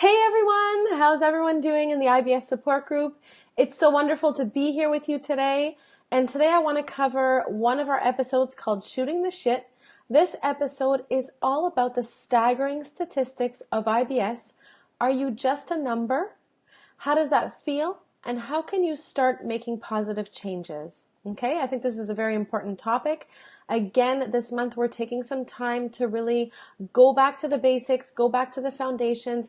Hey everyone, how's everyone doing in the IBS support group? It's so wonderful to be here with you today. And today I want to cover one of our episodes called Shooting the Shit. This episode is all about the staggering statistics of IBS. Are you just a number? How does that feel? And how can you start making positive changes? Okay, I think this is a very important topic. Again, this month we're taking some time to really go back to the basics, go back to the foundations,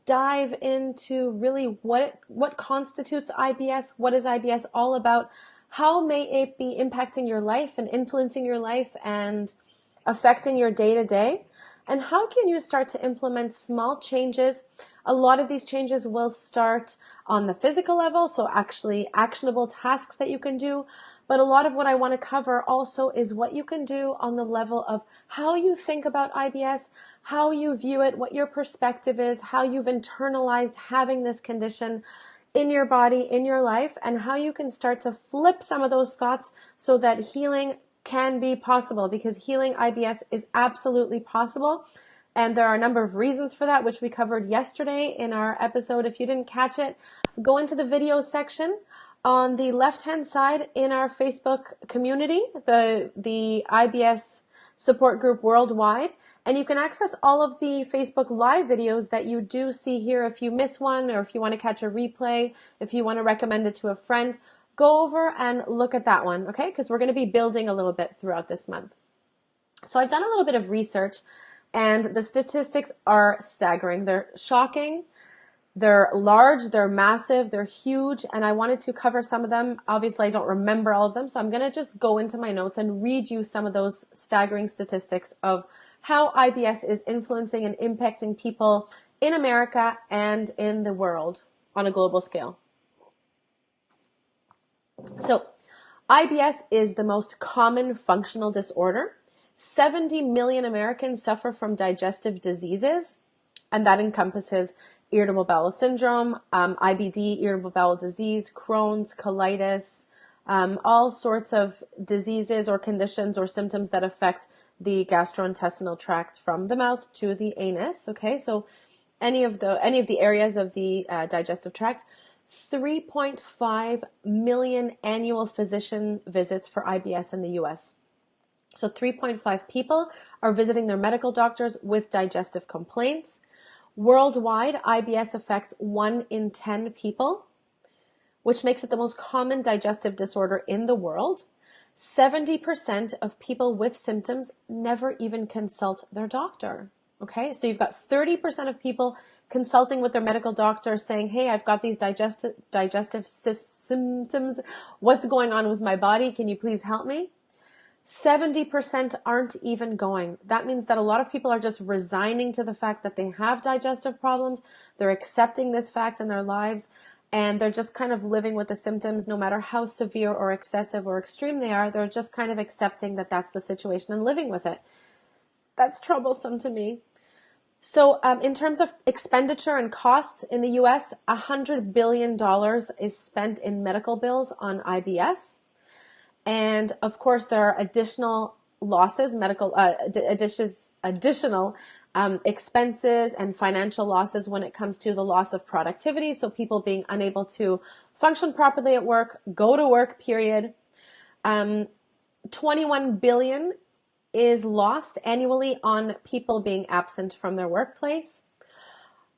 dive into really what constitutes IBS, what is IBS all about, how may it be impacting your life and influencing your life and affecting your day-to-day, and how can you start to implement small changes. A lot of these changes will start on the physical level, so actually actionable tasks that you can do. But a lot of what I want to cover also is what you can do on the level of how you think about IBS, how you view it, what your perspective is, how you've internalized having this condition in your body, in your life, and how you can start to flip some of those thoughts so that healing can be possible, because healing IBS is absolutely possible. And there are a number of reasons for that, which we covered yesterday in our episode. If you didn't catch it, go into the video section on the left-hand side in our Facebook community, the IBS support group worldwide, and you can access all of the Facebook live videos that you do see here. If you miss one, or if you want to catch a replay, if you want to recommend it to a friend, go over and look at that one, okay? Because we're going to be building a little bit throughout this month. So I've done a little bit of research, and the statistics are staggering. They're shocking. They're large, they're massive, they're huge, and I wanted to cover some of them. Obviously, I don't remember all of them, so I'm going to just go into my notes and read you some of those staggering statistics of how IBS is influencing and impacting people in America and in the world on a global scale. So, IBS is the most common functional disorder. 70 million Americans suffer from digestive diseases, and that encompasses irritable bowel syndrome, IBD, irritable bowel disease, Crohn's, colitis, all sorts of diseases or conditions or symptoms that affect the gastrointestinal tract from the mouth to the anus. Okay, so any of the areas of the digestive tract. 3.5 million annual physician visits for IBS in the U.S. So 3.5 people are visiting their medical doctors with digestive complaints. Worldwide, IBS affects 1 in 10 people, which makes it the most common digestive disorder in the world. 70% of people with symptoms never even consult their doctor. Okay, so you've got 30% of people consulting with their medical doctor saying, hey, I've got these digestive symptoms. What's going on with my body? Can you please help me? 70% aren't even going. That means that a lot of people are just resigning to the fact that they have digestive problems. They're accepting this fact in their lives, and they're just kind of living with the symptoms, no matter how severe or excessive or extreme they are. They're just kind of accepting that that's the situation and living with it. That's troublesome to me. So in terms of expenditure and costs in the U.S., $100 billion is spent in medical bills on IBS. And of course, there are additional losses, additional expenses and financial losses when it comes to the loss of productivity. So people being unable to function properly at work, go to work, period. 21 billion is lost annually on people being absent from their workplace.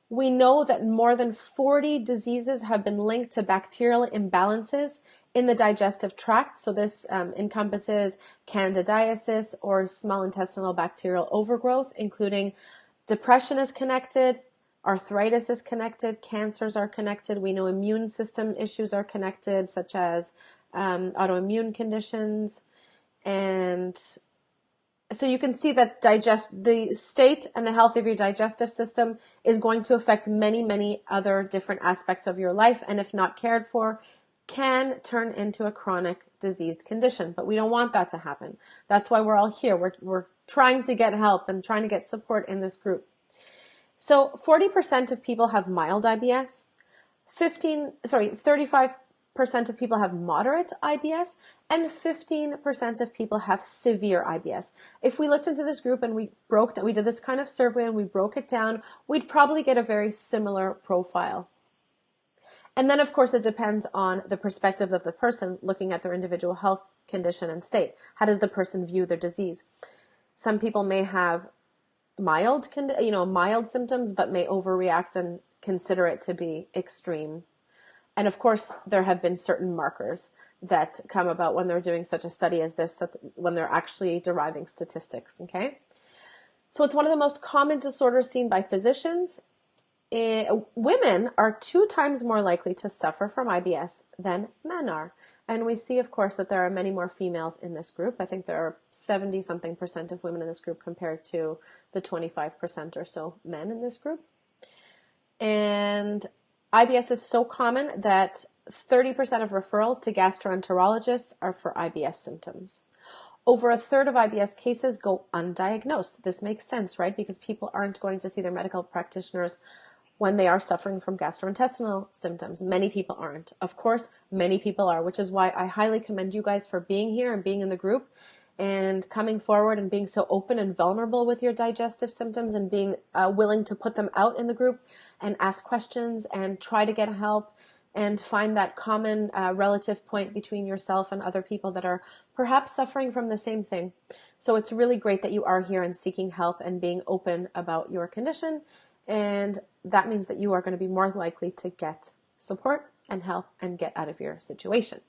We know that more than 40 diseases have been linked to bacterial imbalances in the digestive tract. So this encompasses candidiasis or small intestinal bacterial overgrowth, including depression is connected, arthritis is connected, cancers are connected. We know immune system issues are connected, such as autoimmune conditions. And so you can see that the state and the health of your digestive system is going to affect many, many other different aspects of your life, and if not cared for, can turn into a chronic diseased condition. But we don't want that to happen. That's why we're all here. We're trying to get help and trying to get support in this group. So 40% of people have mild IBS. 35% of people have moderate IBS, and 15% of people have severe IBS. If we looked into this group and we did this kind of survey and we broke it down, we'd probably get a very similar profile. And then, of course, it depends on the perspective of the person looking at their individual health condition and state. How does the person view their disease? Some people may have mild symptoms, but may overreact and consider it to be extreme. And of course, there have been certain markers that come about when they're doing such a study as this, when they're actually deriving statistics, okay? So it's one of the most common disorders seen by physicians. Women are 2 times more likely to suffer from IBS than men are. And we see, of course, that there are many more females in this group. I think there are 70-something% of women in this group compared to the 25% or so men in this group. And IBS is so common that 30% of referrals to gastroenterologists are for IBS symptoms. Over a third of IBS cases go undiagnosed. This makes sense, right? Because people aren't going to see their medical practitioners when they are suffering from gastrointestinal symptoms. Many people aren't. Of course, many people are, which is why I highly commend you guys for being here and being in the group and coming forward and being so open and vulnerable with your digestive symptoms and being willing to put them out in the group and ask questions and try to get help and find that common relative point between yourself and other people that are perhaps suffering from the same thing. So it's really great that you are here and seeking help and being open about your condition. And that means that you are going to be more likely to get support and help and get out of your situation.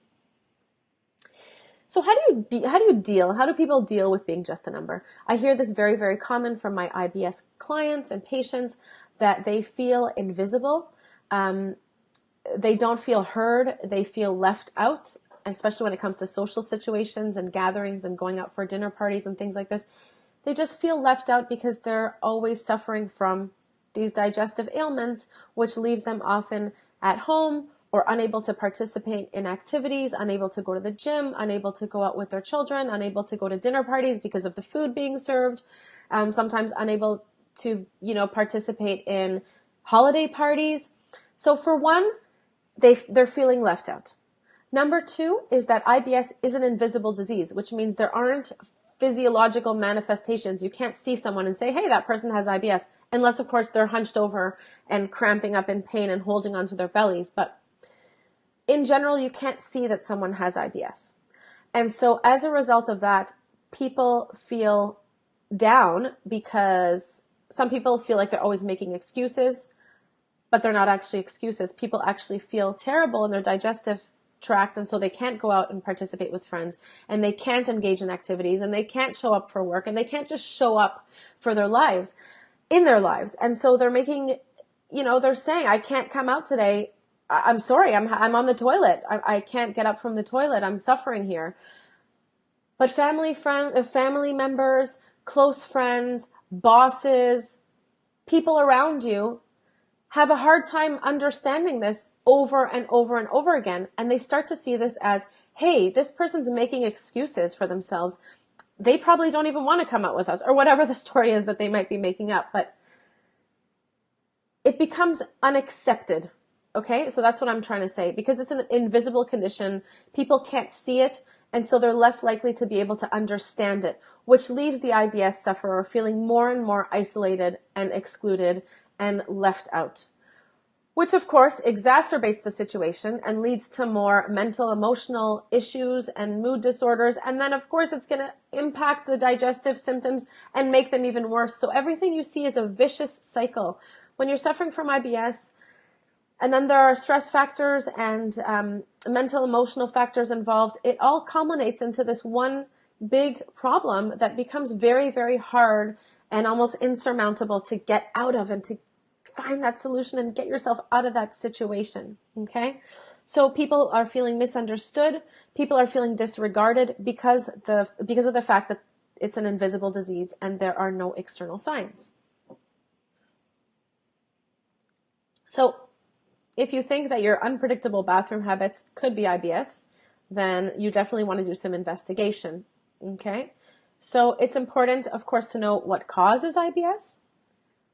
So how do people deal with being just a number? I hear this very, very common from my IBS clients and patients, that they feel invisible. They don't feel heard. They feel left out, especially when it comes to social situations and gatherings and going out for dinner parties and things like this. They just feel left out because they're always suffering from these digestive ailments, which leaves them often at home or unable to participate in activities, unable to go to the gym, unable to go out with their children, unable to go to dinner parties because of the food being served, sometimes unable to, participate in holiday parties. So for one, they're feeling left out. Number 2 is that IBS is an invisible disease, which means there aren't physiological manifestations. You can't see someone and say, hey, that person has IBS, unless, of course, they're hunched over and cramping up in pain and holding onto their bellies. But in general, you can't see that someone has IBS. And so as a result of that, people feel down because some people feel like they're always making excuses, but they're not actually excuses. People actually feel terrible in their digestive tract, and so they can't go out and participate with friends, and they can't engage in activities, and they can't show up for work, and they can't just show up for their lives, in their lives. And so they're making, they're saying, I can't come out today. I'm sorry, I'm on the toilet. I can't get up from the toilet. I'm suffering here. But family members, close friends, bosses, people around you have a hard time understanding this over and over and over again. And they start to see this as, hey, this person's making excuses for themselves. They probably don't even want to come out with us, or whatever the story is that they might be making up. But it becomes unaccepted. Okay, so that's what I'm trying to say. Because it's an invisible condition, people can't see it, and so they're less likely to be able to understand it, which leaves the IBS sufferer feeling more and more isolated and excluded and left out, which of course exacerbates the situation and leads to more mental, emotional issues and mood disorders. And then of course it's going to impact the digestive symptoms and make them even worse. So everything you see is a vicious cycle. When you're suffering from IBS, and then there are stress factors and mental, emotional factors involved, it all culminates into this one big problem that becomes very, very hard and almost insurmountable to get out of and to find that solution and get yourself out of that situation, okay? So people are feeling misunderstood. People are feeling disregarded because of the fact that it's an invisible disease and there are no external signs. So if you think that your unpredictable bathroom habits could be IBS, then you definitely want to do some investigation, okay? So it's important, of course, to know what causes IBS,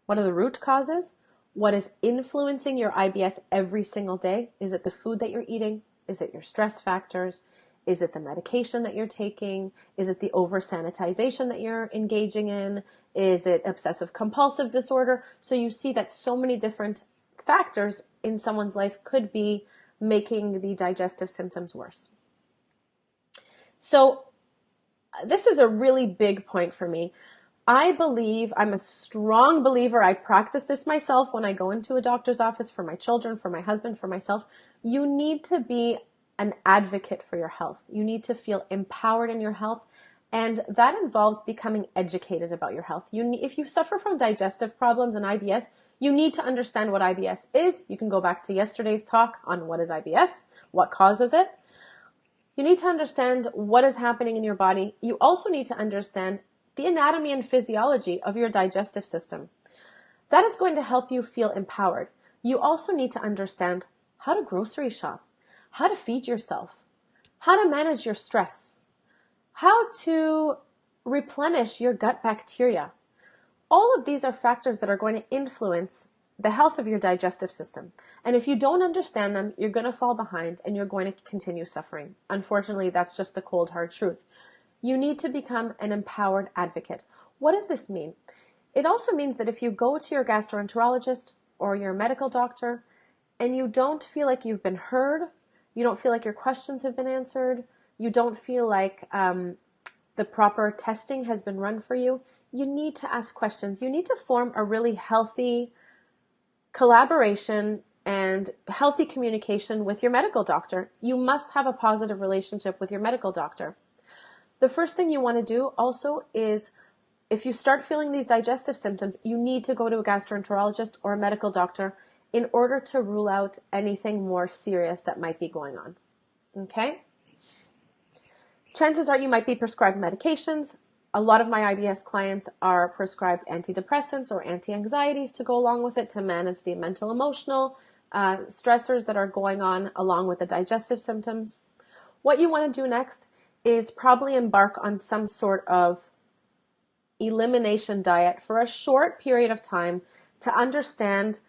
what are the root causes, what is influencing your IBS every single day. Is it the food that you're eating? Is it your stress factors? Is it the medication that you're taking? Is it the over sanitization that you're engaging in? Is it obsessive compulsive disorder? So you see that so many different factors in someone's life could be making the digestive symptoms worse. So this is a really big point for me. I'm a strong believer. I practice this myself when I go into a doctor's office for my children, for my husband, for myself. You need to be an advocate for your health. You need to feel empowered in your health. And that involves becoming educated about your health. If you suffer from digestive problems and IBS, you need to understand what IBS is. You can go back to yesterday's talk on what is IBS, what causes it. You need to understand what is happening in your body. You also need to understand the anatomy and physiology of your digestive system. That is going to help you feel empowered. You also need to understand how to grocery shop, how to feed yourself, how to manage your stress, how to replenish your gut bacteria. All of these are factors that are going to influence the health of your digestive system. And if you don't understand them, you're going to fall behind and you're going to continue suffering. Unfortunately, that's just the cold, hard truth. You need to become an empowered advocate. What does this mean? It also means that if you go to your gastroenterologist or your medical doctor and you don't feel like you've been heard, you don't feel like your questions have been answered, you don't feel like the proper testing has been run for you, you need to ask questions. You need to form a really healthy collaboration and healthy communication with your medical doctor. You must have a positive relationship with your medical doctor. The first thing you want to do also is, if you start feeling these digestive symptoms, you need to go to a gastroenterologist or a medical doctor in order to rule out anything more serious that might be going on. Okay? Chances are you might be prescribed medications. A lot of my IBS clients are prescribed antidepressants or anti-anxieties to go along with it to manage the mental, emotional stressors that are going on along with the digestive symptoms. What you want to do next is probably embark on some sort of elimination diet for a short period of time to understand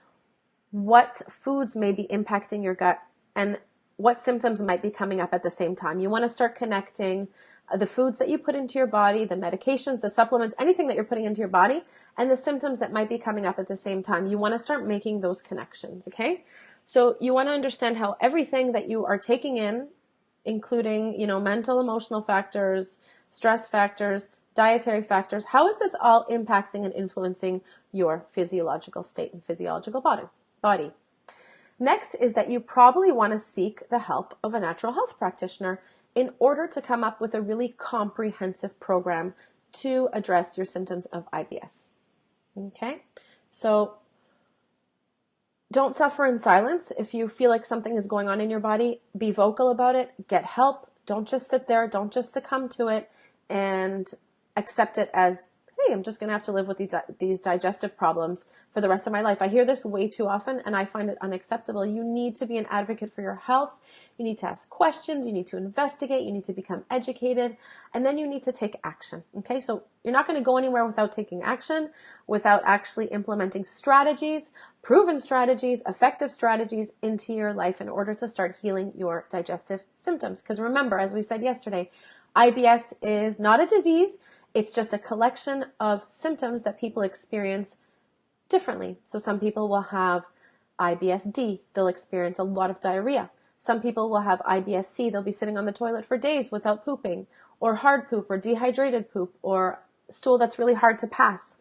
what foods may be impacting your gut and what symptoms might be coming up at the same time. You want to start connecting the foods that you put into your body, the medications, the supplements, anything that you're putting into your body, and the symptoms that might be coming up at the same time. You want to start making those connections, okay? So you want to understand how everything that you are taking in, including, mental, emotional factors, stress factors, dietary factors, how is this all impacting and influencing your physiological state and physiological body? Next is that you probably want to seek the help of a natural health practitioner in order to come up with a really comprehensive program to address your symptoms of IBS. Okay? So don't suffer in silence. If you feel like something is going on in your body, be vocal about it, get help. Don't just sit there, don't just succumb to it and accept it as, hey, I'm just going to have to live with these digestive problems for the rest of my life. I hear this way too often and I find it unacceptable. You need to be an advocate for your health. You need to ask questions. You need to investigate. You need to become educated. And then you need to take action. Okay, so you're not going to go anywhere without taking action, without actually implementing strategies, proven strategies, effective strategies into your life in order to start healing your digestive symptoms. Because remember, as we said yesterday, IBS is not a disease. It's just a collection of symptoms that people experience differently. So some people will have IBS-D. They'll experience a lot of diarrhea. Some people will have IBS-C. They'll be sitting on the toilet for days without pooping, or hard poop, or dehydrated poop, or stool that's really hard to pass.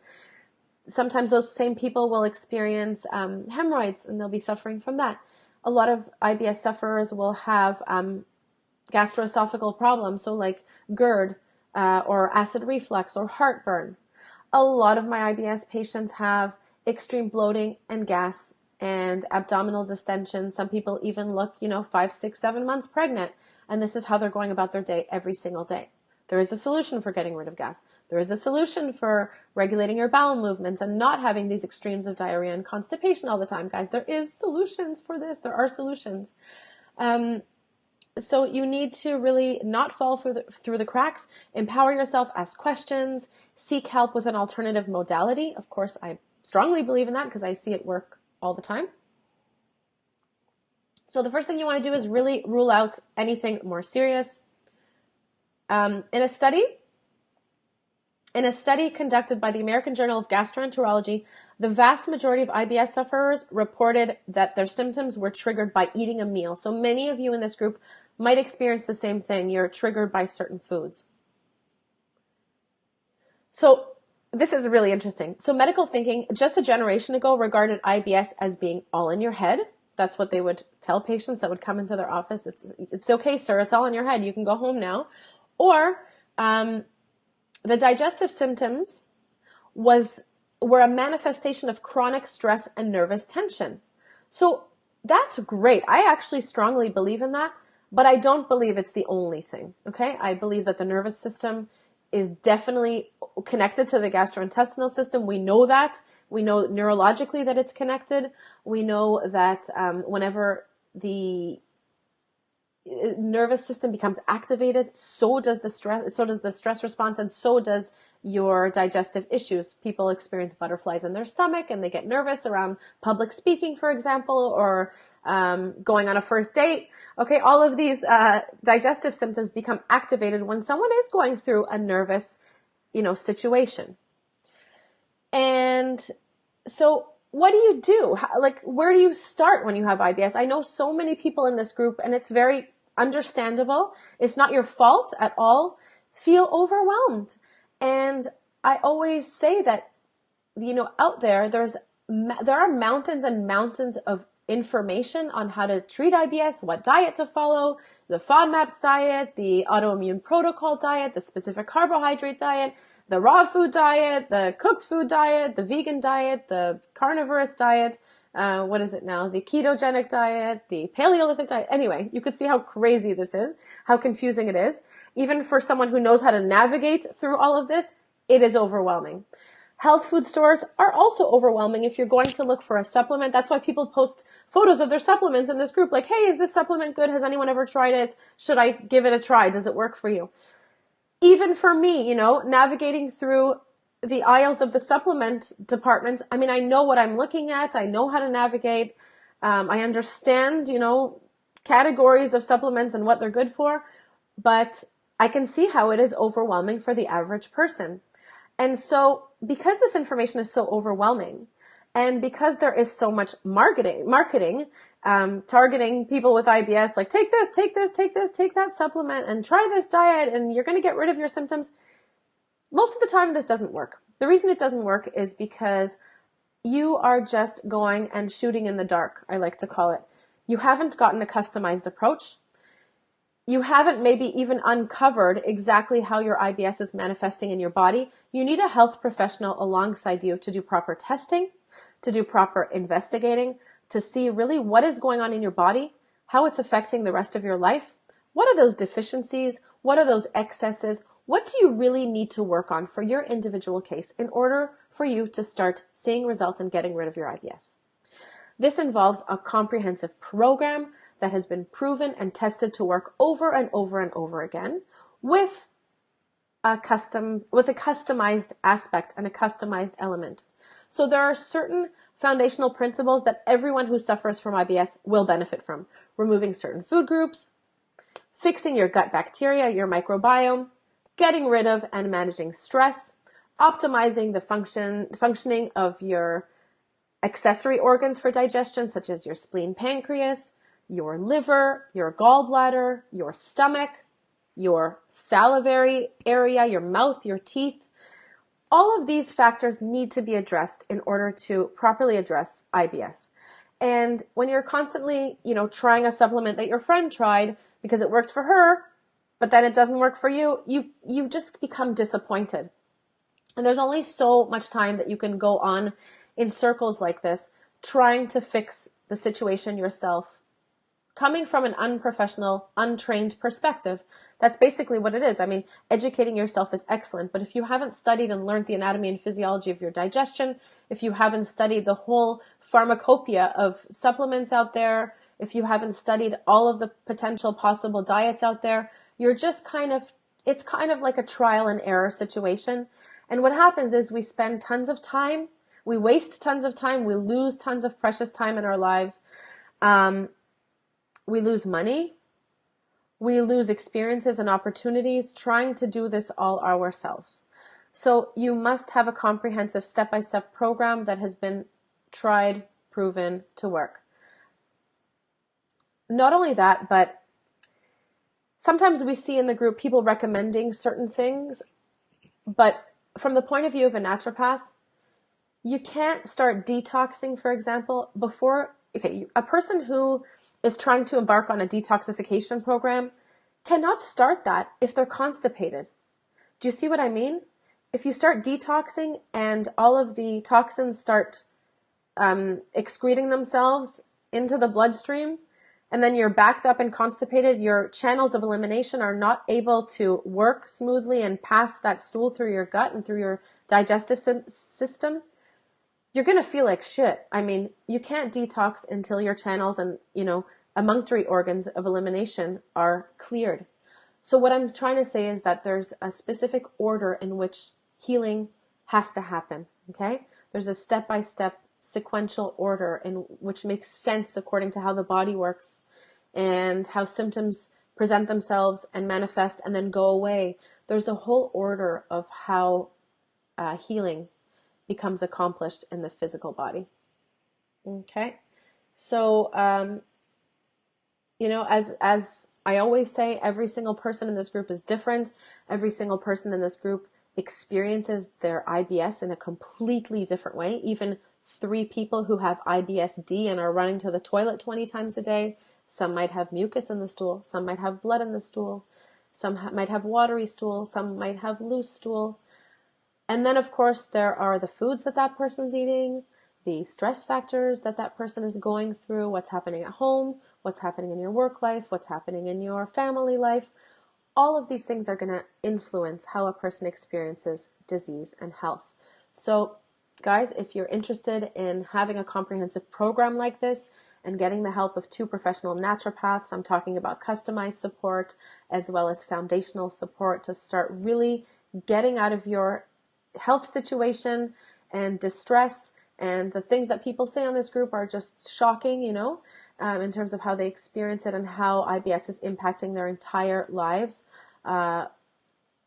Sometimes those same people will experience hemorrhoids, and they'll be suffering from that. A lot of IBS sufferers will have gastroesophageal problems, so like GERD, or acid reflux or heartburn. A lot of my IBS patients have extreme bloating and gas and abdominal distension. Some people even look, 5, 6, 7 months pregnant, and this is how they're going about their day every single day. There is a solution for getting rid of gas. There is a solution for regulating your bowel movements and not having these extremes of diarrhea and constipation all the time, guys. There is solutions for this. There are solutions. So you need to really not fall through the cracks, empower yourself, ask questions, seek help with an alternative modality. Of course, I strongly believe in that because I see it work all the time. So the first thing you want to do is really rule out anything more serious. In a study conducted by the American Journal of Gastroenterology, the vast majority of IBS sufferers reported that their symptoms were triggered by eating a meal. So many of you in this group might experience the same thing. You're triggered by certain foods. So this is really interesting. So medical thinking just a generation ago regarded IBS as being all in your head. That's what they would tell patients that would come into their office. It's okay, sir. It's all in your head. You can go home now. Or the digestive symptoms were a manifestation of chronic stress and nervous tension. So that's great. I actually strongly believe in that, but I don't believe it's the only thing. Okay? I believe that the nervous system is definitely connected to the gastrointestinal system. We know that. We know neurologically that it's connected. We know that whenever the nervous system becomes activated, so does the stress response, and so does your digestive issues. People experience butterflies in their stomach and they get nervous around public speaking, for example, or going on a first date. Okay, all of these digestive symptoms become activated when someone is going through a nervous, situation. And so what do you do? Where do you start when you have IBS? I know so many people in this group, and it's very understandable. It's not your fault at all. Feel overwhelmed. And I always say that, out there are mountains and mountains of information on how to treat IBS, what diet to follow, the FODMAPs diet, the autoimmune protocol diet, the specific carbohydrate diet, the raw food diet, the cooked food diet, the vegan diet, the carnivorous diet, what is it now? The ketogenic diet, the Paleolithic diet. Anyway, you could see how crazy this is, how confusing it is. Even for someone who knows how to navigate through all of this, it is overwhelming. Health food stores are also overwhelming if you're going to look for a supplement. That's why people post photos of their supplements in this group. Like, hey, is this supplement good? Has anyone ever tried it? Should I give it a try? Does it work for you? Even for me, navigating through the aisles of the supplement departments, I know what I'm looking at. I know how to navigate. I understand, categories of supplements and what they're good for, but I can see how it is overwhelming for the average person. And so because this information is so overwhelming, and because there is so much marketing targeting people with IBS, like take this, take that supplement, and try this diet, and you're going to get rid of your symptoms, most of the time this doesn't work. The reason it doesn't work is because you are just going and shooting in the dark, I like to call it. You haven't gotten a customized approach. You haven't maybe even uncovered exactly how your IBS is manifesting in your body. You need a health professional alongside you to do proper testing, to do proper investigating, to see really what is going on in your body, how it's affecting the rest of your life. What are those deficiencies? What are those excesses? What do you really need to work on for your individual case in order for you to start seeing results and getting rid of your IBS? This involves a comprehensive program that has been proven and tested to work over and over and over again with a customized aspect and a customized element. So there are certain foundational principles that everyone who suffers from IBS will benefit from. Removing certain food groups, fixing your gut bacteria, your microbiome, getting rid of and managing stress, optimizing the functioning of your accessory organs for digestion, such as your spleen, pancreas, your liver, your gallbladder, your stomach, your salivary area, your mouth, your teeth. All of these factors need to be addressed in order to properly address IBS. And when you're constantly, trying a supplement that your friend tried because it worked for her, but then it doesn't work for you, you just become disappointed. And there's only so much time that you can go on in circles like this, trying to fix the situation yourself, coming from an unprofessional, untrained perspective. That's basically what it is. Educating yourself is excellent, but if you haven't studied and learned the anatomy and physiology of your digestion, if you haven't studied the whole pharmacopoeia of supplements out there, if you haven't studied all of the potential possible diets out there, you're just it's kind of like a trial and error situation. And what happens is we spend tons of time, we waste tons of time, we lose tons of precious time in our lives, we lose money, we lose experiences and opportunities trying to do this all ourselves. So you must have a comprehensive step-by-step program that has been tried, proven to work. Not only that, but sometimes we see in the group people recommending certain things, but from the point of view of a naturopath, you can't start detoxing, for example, before, a person who is trying to embark on a detoxification program cannot start that if they're constipated. Do you see what I mean? If you start detoxing and all of the toxins start excreting themselves into the bloodstream, and then you're backed up and constipated, your channels of elimination are not able to work smoothly and pass that stool through your gut and through your digestive system, you're going to feel like shit. I mean, you can't detox until your channels and, emunctory organs of elimination are cleared. So what I'm trying to say is that there's a specific order in which healing has to happen, okay? There's a step-by-step sequential order in which makes sense according to how the body works and how symptoms present themselves and manifest and then go away. There's a whole order of how healing becomes accomplished in the physical body. Okay? So, as I always say, every single person in this group is different. Every single person in this group experiences their IBS in a completely different way. Even 3 people who have IBS-D and are running to the toilet 20 times a day, some might have mucus in the stool, some might have blood in the stool, some might have watery stool, some might have loose stool. And then, of course, there are the foods that person's eating, the stress factors that person is going through, what's happening at home, what's happening in your work life, what's happening in your family life. All of these things are going to influence how a person experiences disease and health. So, guys, if you're interested in having a comprehensive program like this and getting the help of 2 professional naturopaths, I'm talking about customized support as well as foundational support to start really getting out of your health situation and distress. And the things that people say on this group are just shocking, in terms of how they experience it and how IBS is impacting their entire lives.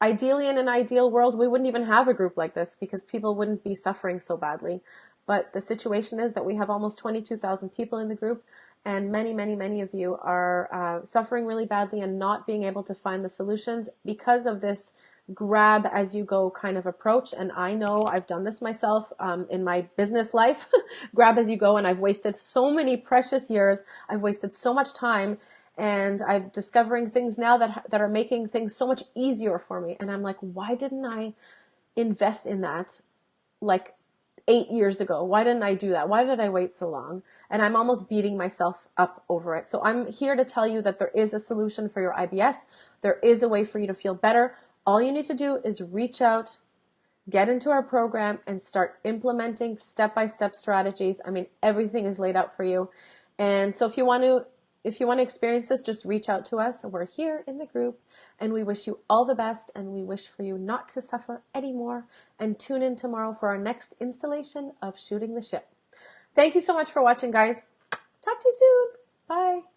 Ideally, in an ideal world, we wouldn't even have a group like this because people wouldn't be suffering so badly. But the situation is that we have almost 22,000 people in the group, and many, many, many of you are suffering really badly and not being able to find the solutions because of this grab as you go kind of approach. And I know I've done this myself in my business life, grab as you go, and I've wasted so many precious years. I've wasted so much time, and I'm discovering things now that are making things so much easier for me. And I'm like, why didn't I invest in that like 8 years ago? Why didn't I do that? Why did I wait so long? And I'm almost beating myself up over it. So I'm here to tell you that there is a solution for your IBS. There is a way for you to feel better. All you need to do is reach out, get into our program, and start implementing step-by-step strategies. I mean, everything is laid out for you. And so if you want to experience this, just reach out to us. We're here in the group, and we wish you all the best, and we wish for you not to suffer anymore. And tune in tomorrow for our next installation of Shooting the Ship. Thank you so much for watching, guys. Talk to you soon. Bye.